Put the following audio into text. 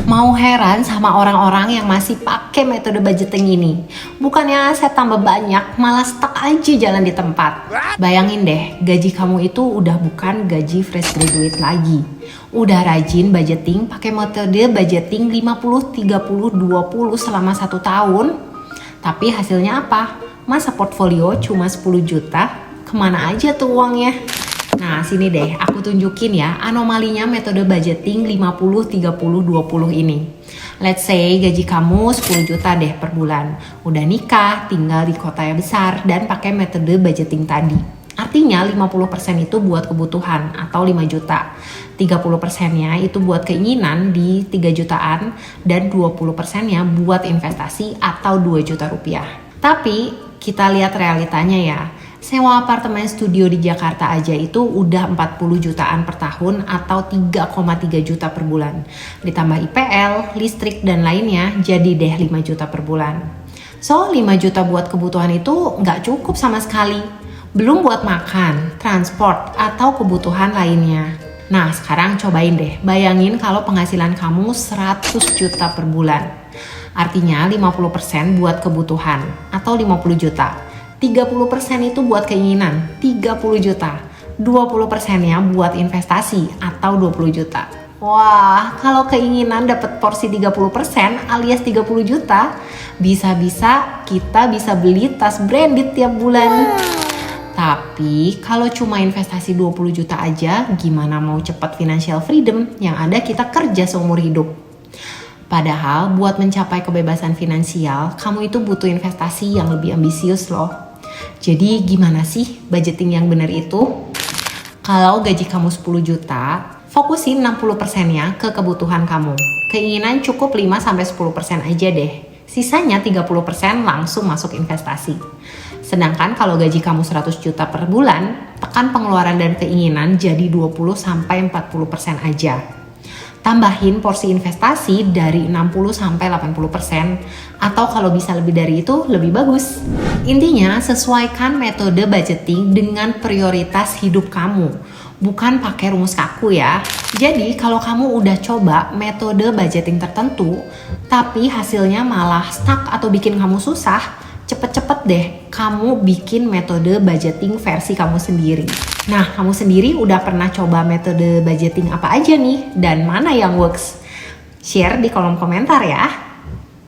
Mau heran sama orang-orang yang masih pakai metode budgeting ini. Bukannya saya tambah banyak, malah stuck aja jalan di tempat. Bayangin deh, gaji kamu itu udah bukan gaji fresh graduate lagi. Udah rajin budgeting pakai metode budgeting 50, 30, 20 selama 1 tahun. Tapi hasilnya apa? Masa portfolio cuma 10 juta? Kemana aja tuh uangnya? Nah sini deh aku tunjukin ya anomalinya metode budgeting 50, 30, 20 ini. Let's say gaji kamu 10 juta deh per bulan. Udah nikah, tinggal di kota yang besar dan pakai metode budgeting tadi. Artinya 50% itu buat kebutuhan atau 5 juta. 30%-nya itu buat keinginan di 3 jutaan dan 20%-nya buat investasi atau 2 juta rupiah. Tapi kita lihat realitanya ya. Sewa apartemen studio di Jakarta aja itu udah 40 jutaan per tahun atau 3,3 juta per bulan. Ditambah IPL, listrik dan lainnya jadi deh 5 juta per bulan. So 5 juta buat kebutuhan itu nggak cukup sama sekali. Belum buat makan, transport, atau kebutuhan lainnya. Nah sekarang cobain deh, bayangin kalau penghasilan kamu 100 juta per bulan. Artinya 50% buat kebutuhan atau 50 juta. 30% itu buat keinginan, 30 juta. 20%-nya buat investasi atau 20 juta. Wah, kalau keinginan dapat porsi 30% alias 30 juta, bisa-bisa kita bisa beli tas branded tiap bulan. Tapi kalau cuma investasi 20 juta aja, gimana mau cepat financial freedom? Yang ada kita kerja seumur hidup. Padahal buat mencapai kebebasan finansial, kamu itu butuh investasi yang lebih ambisius loh. Jadi gimana sih budgeting yang benar itu? Kalau gaji kamu 10 juta, fokusin 60%-nya ke kebutuhan kamu. Keinginan cukup 5-10% aja deh. Sisanya 30% langsung masuk investasi. Sedangkan kalau gaji kamu 100 juta per bulan, tekan pengeluaran dan keinginan jadi 20-40% aja. Tambahin porsi investasi dari 60-80% atau kalau bisa lebih dari itu lebih bagus. Intinya sesuaikan metode budgeting dengan prioritas hidup kamu, bukan pakai rumus kaku ya. Jadi kalau kamu udah coba metode budgeting tertentu tapi hasilnya malah stuck atau bikin kamu susah, cepet-cepet deh kamu bikin metode budgeting versi kamu sendiri. Nah, kamu sendiri udah pernah coba metode budgeting apa aja nih? Dan mana yang works? Share di kolom komentar ya.